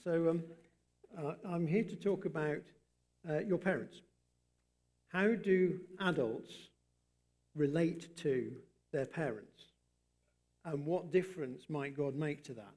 So I'm here to talk about your parents. How do adults relate to their parents? And what difference might God make to that?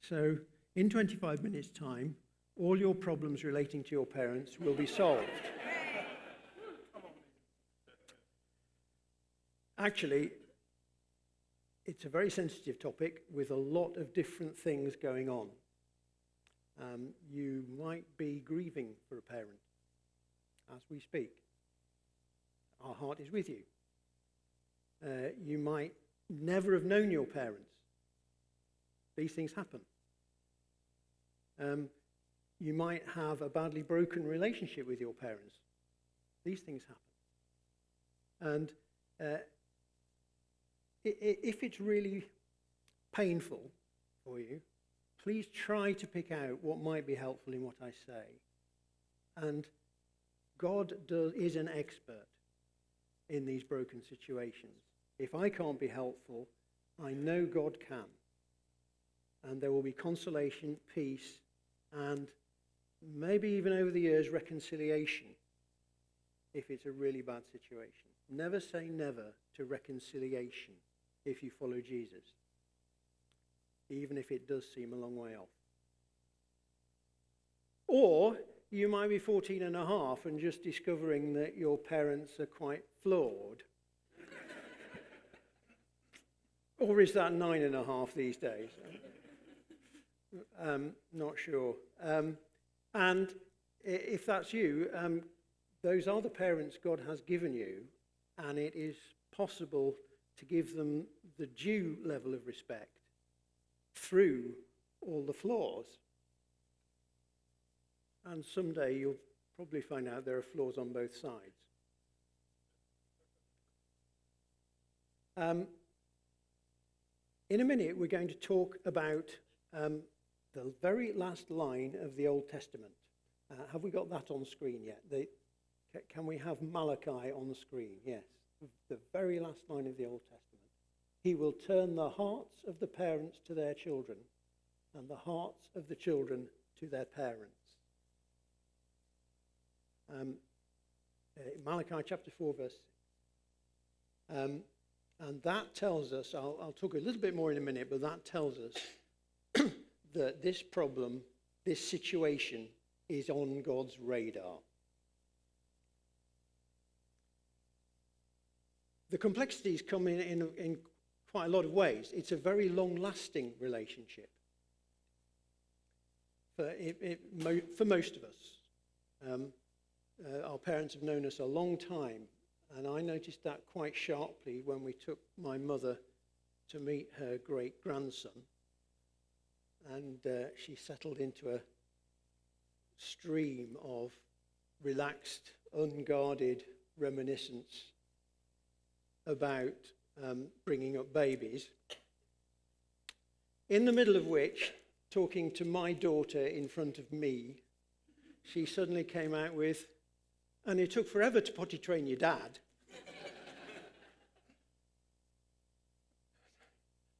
So in 25 minutes' time, all your problems relating to your parents will be solved. Actually, it's a very sensitive topic with a lot of different things going on. You might be grieving for a parent as we speak. Our heart is with you. You might never have known your parents. These things happen. You might have a badly broken relationship with your parents. These things happen. And if it's really painful for you, please try to pick out what might be helpful in what I say. And God is an expert in these broken situations. If I can't be helpful, I know God can. And there will be consolation, peace, and maybe even over the years, reconciliation, if it's a really bad situation. Never say never to reconciliation if you follow Jesus, even if it does seem a long way off. Or you might be 14 and a half and just discovering that your parents are quite flawed. Or is that 9 and a half these days? Not sure. And if that's you, those are the parents God has given you, and it is possible to give them the due level of respect through all the flaws. And someday you'll probably find out there are flaws on both sides. In a minute, we're going to talk about the very last line of the Old Testament. Have we got that on screen yet? Can we have Malachi on the screen? Yes. The very last line of the Old Testament. He will turn the hearts of the parents to their children, and the hearts of the children to their parents. Malachi chapter 4 verse 6. And that tells us, I'll talk a little bit more in a minute, but that tells us that this problem, this situation, is on God's radar. The complexities come in quite a lot of ways. It's a very long-lasting relationship for most of us. Our parents have known us a long time, and I noticed that quite sharply when we took my mother to meet her great-grandson, and she settled into a stream of relaxed, unguarded reminiscence about bringing up babies, in the middle of which, talking to my daughter in front of me, she suddenly came out with, "And it took forever to potty train your dad."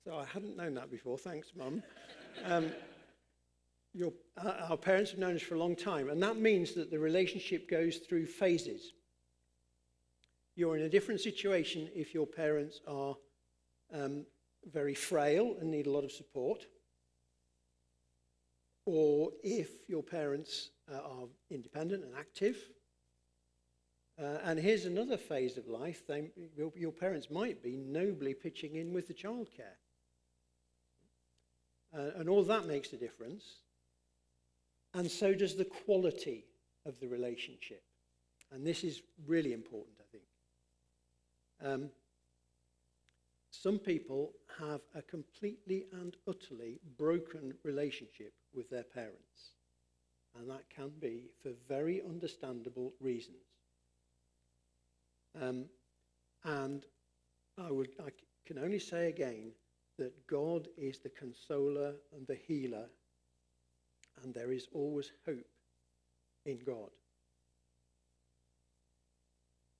So I hadn't known that before. Thanks, Mum. Our parents have known us for a long time, and that means that the relationship goes through phases. You're in a different situation if your parents are very frail and need a lot of support, or if your parents are independent and active. And here's another phase of life. Your parents might be nobly pitching in with the childcare. And all that makes a difference. And so does the quality of the relationship. And this is really important, I think. Some people have a completely and utterly broken relationship with their parents. And that can be for very understandable reasons. And I can only say again that God is the consoler and the healer, and there is always hope in God.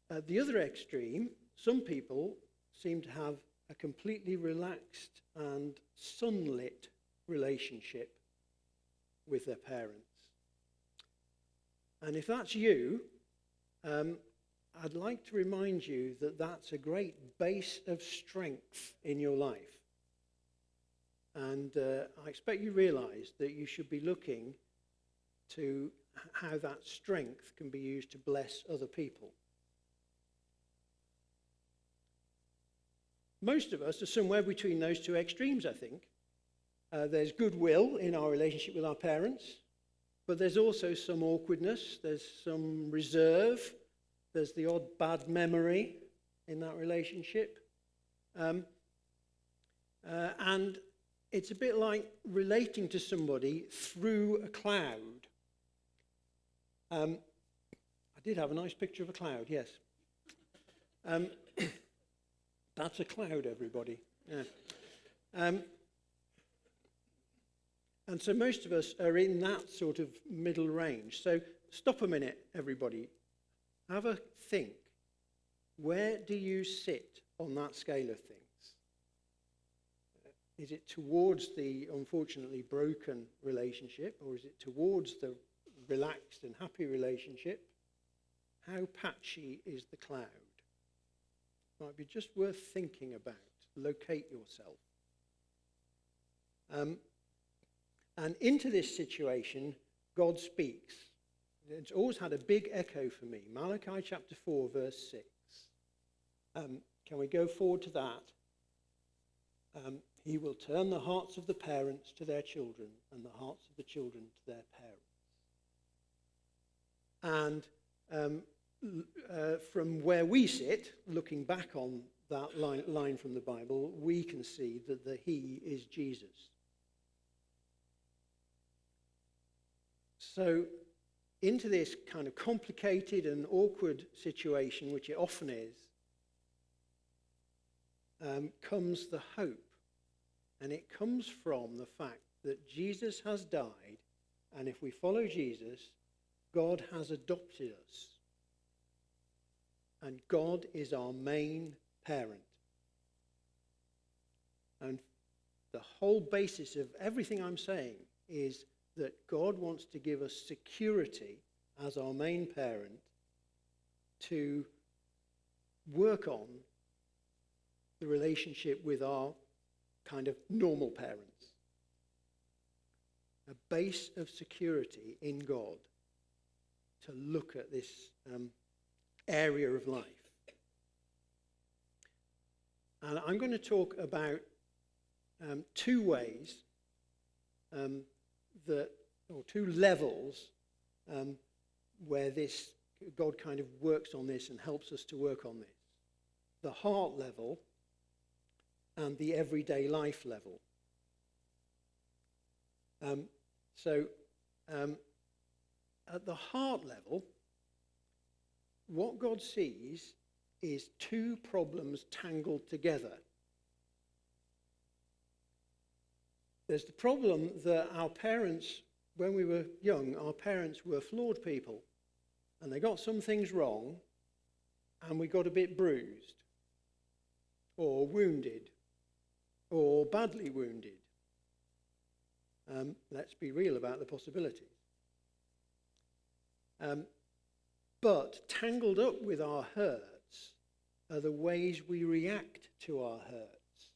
At the other extreme, some people seem to have a completely relaxed and sunlit relationship with their parents. And if that's you, I'd like to remind you that that's a great base of strength in your life. And I expect you realize that you should be looking to how that strength can be used to bless other people. Most of us are somewhere between those two extremes, I think. There's goodwill in our relationship with our parents, but there's also some awkwardness, there's some reserve, there's the odd bad memory in that relationship. And it's a bit like relating to somebody through a cloud. I did have a nice picture of a cloud, yes. That's a cloud, everybody. Yeah. And so most of us are in that sort of middle range. So stop a minute, everybody. Have a think. Where do you sit on that scale of things? Is it towards the unfortunately broken relationship, or is it towards the relaxed and happy relationship? How patchy is the cloud? Might be just worth thinking about. Locate yourself. And into this situation, God speaks. It's always had a big echo for me. Malachi chapter 4, verse 6. Can we go forward to that? He will turn the hearts of the parents to their children and the hearts of the children to their parents. And from where we sit, looking back on that line from the Bible, we can see that the He is Jesus. So into this kind of complicated and awkward situation, which it often is, comes the hope. And it comes from the fact that Jesus has died, and if we follow Jesus, God has adopted us. And God is our main parent. And the whole basis of everything I'm saying is that God wants to give us security as our main parent to work on the relationship with our kind of normal parents. A base of security in God to look at this area of life. And I'm going to talk about two ways or two levels where this God kind of works on this and helps us to work on this. The heart level and the everyday life level. At the heart level, what God sees is two problems tangled together. There's the problem that our parents, when we were young, our parents were flawed people, and they got some things wrong, and we got a bit bruised, or wounded, or badly wounded. Let's be real about the possibilities. But tangled up with our hurts are the ways we react to our hurts.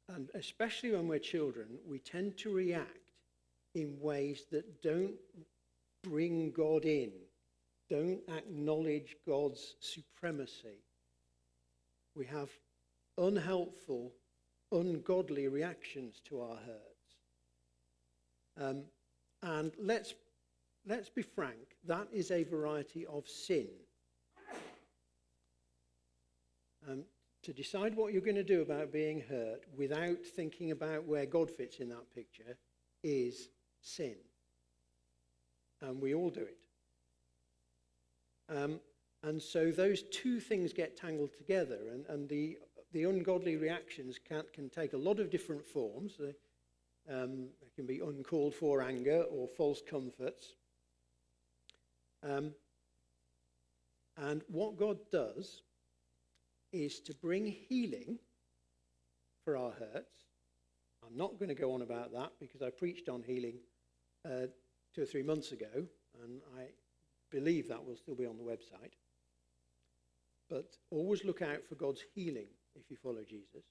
And especially when we're children, we tend to react in ways that don't bring God in, don't acknowledge God's supremacy. We have unhelpful, ungodly reactions to our hurts. And let's be frank, that is a variety of sin. To decide what you're going to do about being hurt without thinking about where God fits in that picture is sin. And we all do it. And so those two things get tangled together, and the ungodly reactions can take a lot of different forms. They can be uncalled for anger or false comforts. And what God does is to bring healing for our hurts. I'm I'm not going to go on about that because I preached on healing 2 or 3 months ago, and I believe that will still be on the website. But always look out for God's healing if you follow Jesus.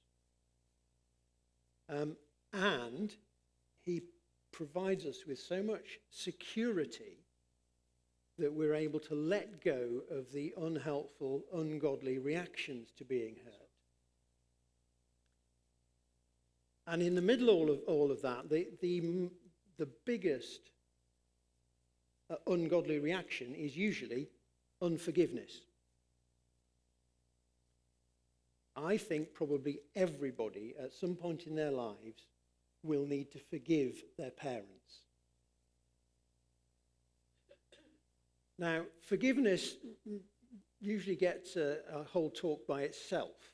And he provides us with so much security that we're able to let go of the unhelpful, ungodly reactions to being hurt. And in the middle of all of that, the biggest ungodly reaction is usually unforgiveness. I think probably everybody at some point in their lives will need to forgive their parents. Now, forgiveness usually gets a whole talk by itself.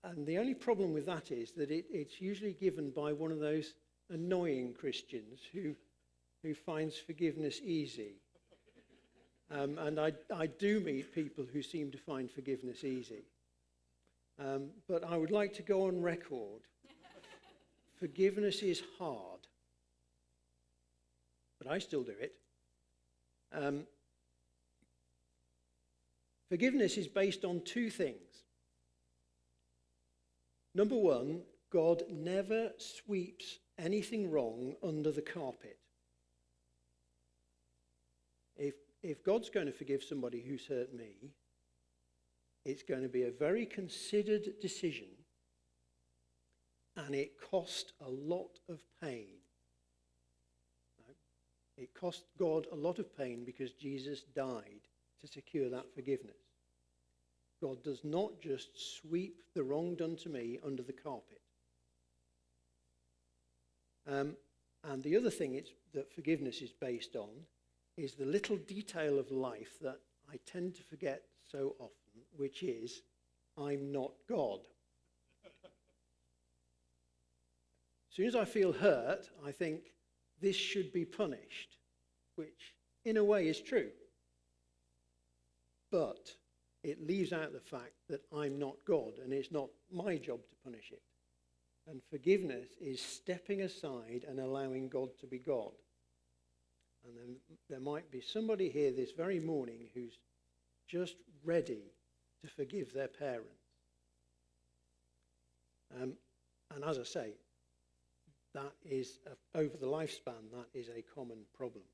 And the only problem with that is that it's usually given by one of those annoying Christians who finds forgiveness easy. And I do meet people who seem to find forgiveness easy. But I would like to go on record. Forgiveness is hard. But I still do it. Forgiveness is based on two things. Number one, God never sweeps anything wrong under the carpet. If God's going to forgive somebody who's hurt me, it's going to be a very considered decision, and it cost a lot of pain. It cost God a lot of pain because Jesus died to secure that forgiveness. God does not just sweep the wrong done to me under the carpet. And the other thing that forgiveness is based on is the little detail of life that I tend to forget so often, which is, I'm not God. As soon as I feel hurt, I think this should be punished, which in a way is true. But it leaves out the fact that I'm not God, and it's not my job to punish it. And forgiveness is stepping aside and allowing God to be God. And then there might be somebody here this very morning who's just ready to forgive their parents. And as I say, that is, over the lifespan, that is a common problem.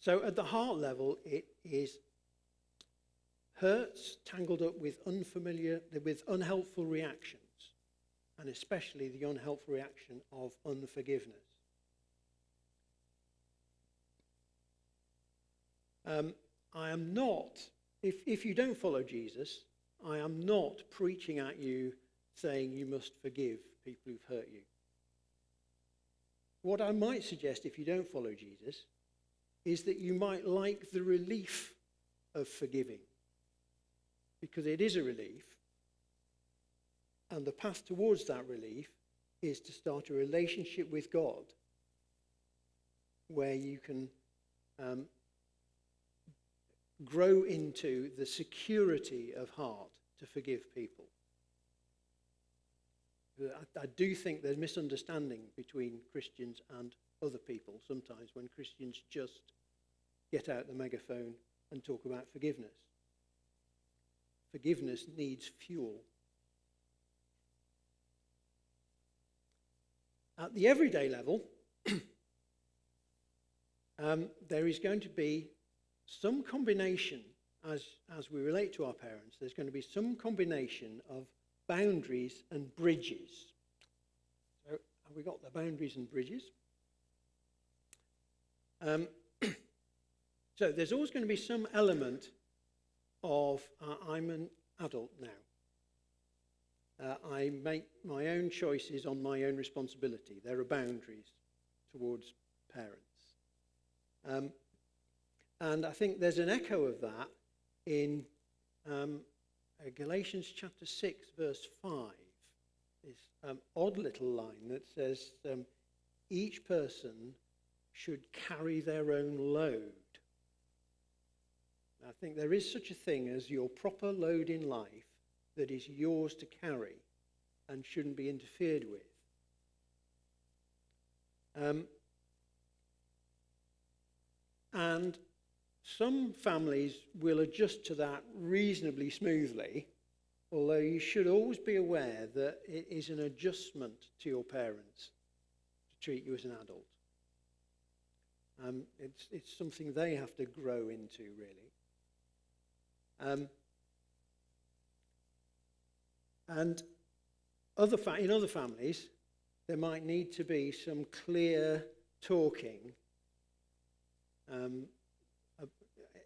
So at the heart level, it is hurts tangled up with unhelpful reactions, and especially the unhelpful reaction of unforgiveness. I am not, if you don't follow Jesus, I am not preaching at you saying you must forgive people who've hurt you. What I might suggest if you don't follow Jesus is that you might like the relief of forgiving, because it is a relief, and the path towards that relief is to start a relationship with God where you can grow into the security of heart to forgive people. I do think there's misunderstanding between Christians and other people sometimes when Christians just get out the megaphone and talk about forgiveness. Forgiveness needs fuel. At the everyday level, there is going to be some combination, as we relate to our parents, there's going to be some combination of boundaries and bridges. So have we got the boundaries and bridges? So there's always going to be some element of I'm an adult now. I make my own choices on my own responsibility. There are boundaries towards parents. And I think there's an echo of that in Galatians chapter 6, verse 5. This odd little line that says, each person should carry their own load. I think there is such a thing as your proper load in life that is yours to carry. and shouldn't be interfered with. And some families will adjust to that reasonably smoothly, although you should always be aware that it is an adjustment to your parents to treat you as an adult. It's something they have to grow into, really. And in other families, there might need to be some clear talking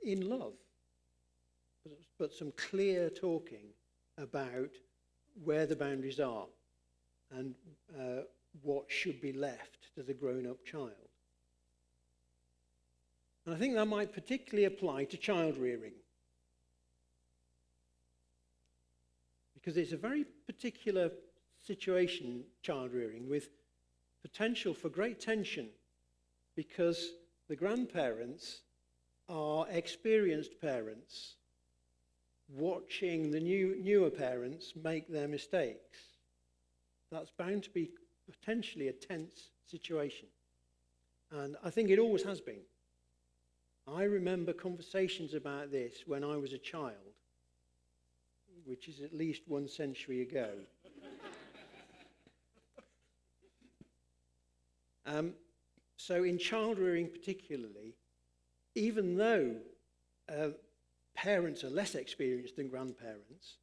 in love, but some clear talking about where the boundaries are and what should be left to the grown-up child. And I think that might particularly apply to child rearing, because it's a very particular situation, child rearing, with potential for great tension, because the grandparents are experienced parents watching the newer parents make their mistakes. That's bound to be potentially a tense situation. And I think it always has been. I remember conversations about this when I was a child, which is at least 1 century ago. So in child rearing particularly, even though parents are less experienced than grandparents,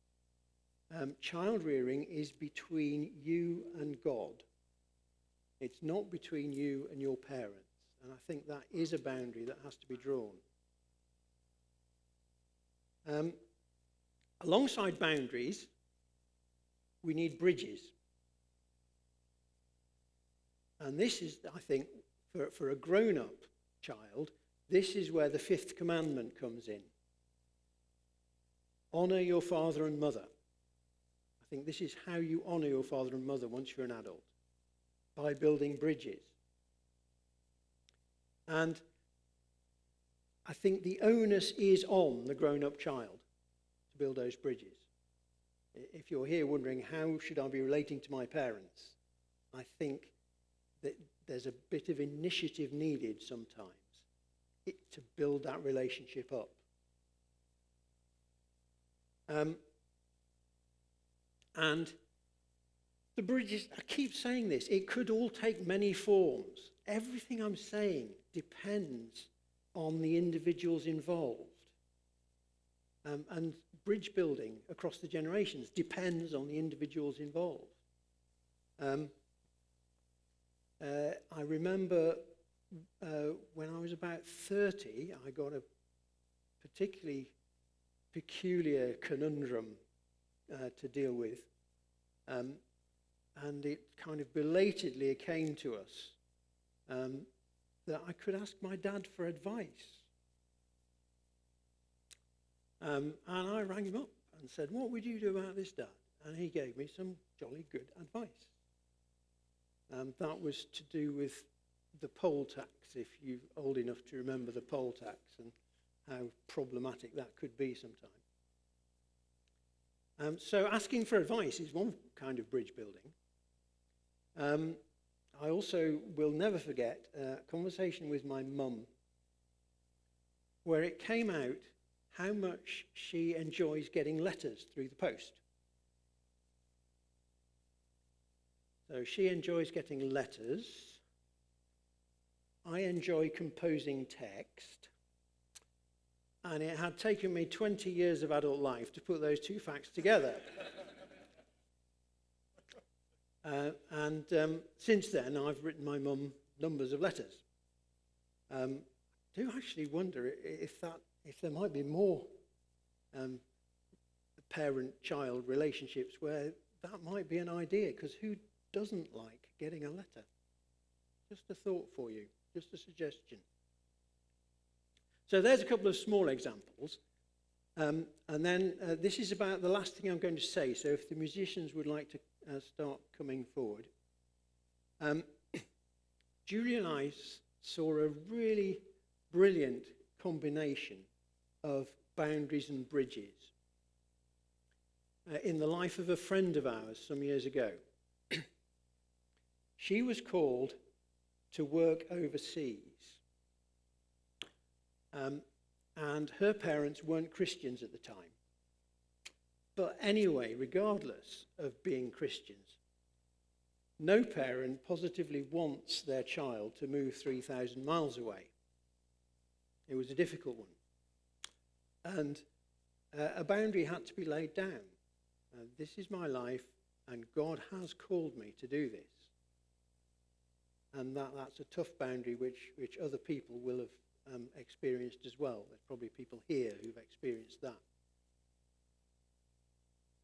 child rearing is between you and God. It's not between you and your parents. And I think that is a boundary that has to be drawn. Alongside boundaries, we need bridges. And this is, I think, for a grown-up child, this is where the 5th commandment comes in. Honour your father and mother. I think this is how you honour your father and mother once you're an adult, by building bridges. And I think the onus is on the grown-up child to build those bridges. If you're here wondering, how should I be relating to my parents? I think that there's a bit of initiative needed sometimes to build that relationship up. And the bridges, I keep saying this, it could all take many forms. Everything I'm saying depends on the individuals involved. And bridge building across the generations depends on the individuals involved. I remember when I was about 30, I got a particularly peculiar conundrum to deal with. And it kind of belatedly came to us that I could ask my dad for advice. And I rang him up and said, "What would you do about this, Dad?" And he gave me some jolly good advice. That was to do with the poll tax, if you're old enough to remember the poll tax and how problematic that could be sometimes. So asking for advice is one kind of bridge building. I also will never forget a conversation with my mum where it came out how much she enjoys getting letters through the post. So she enjoys getting letters. I enjoy composing text. And it had taken me 20 years of adult life to put those two facts together. Since then, I've written my mum numbers of letters. I do actually wonder if there might be more parent-child relationships where that might be an idea, because who doesn't like getting a letter? Just a thought for you, just a suggestion. So there's a couple of small examples. And then this is about the last thing I'm going to say, so if the musicians would like to start coming forward. Julie and I saw a really brilliant combination of boundaries and bridges. in the life of a friend of ours some years ago. She was called to work overseas. And her parents weren't Christians at the time. But anyway, regardless of being Christians, no parent positively wants their child to move 3,000 miles away. It was a difficult one. And a boundary had to be laid down. This is my life, and God has called me to do this. And that's a tough boundary which other people will have experienced as well. There's probably people here who've experienced that.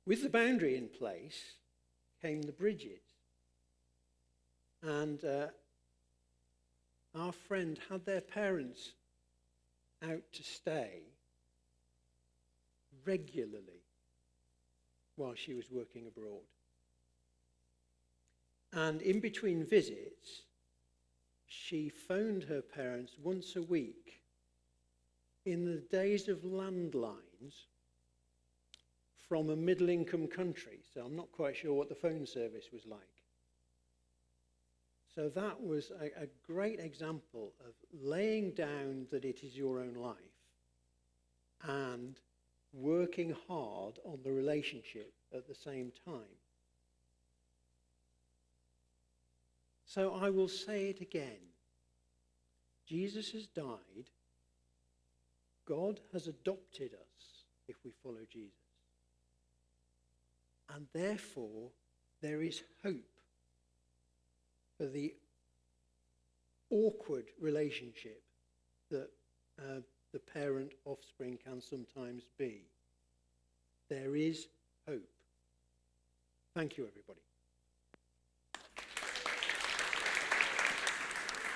With the boundary in place came the bridges. And our friend had their parents out to stay regularly while she was working abroad. And in between visits, she phoned her parents once a week in the days of landlines from a middle-income country. So I'm not quite sure what the phone service was like. So that was a great example of laying down that it is your own life and working hard on the relationship at the same time. So I will say it again. Jesus has died. God has adopted us if we follow Jesus. And therefore, there is hope for the awkward relationship that the parent-offspring can sometimes be. There is hope. Thank you, everybody.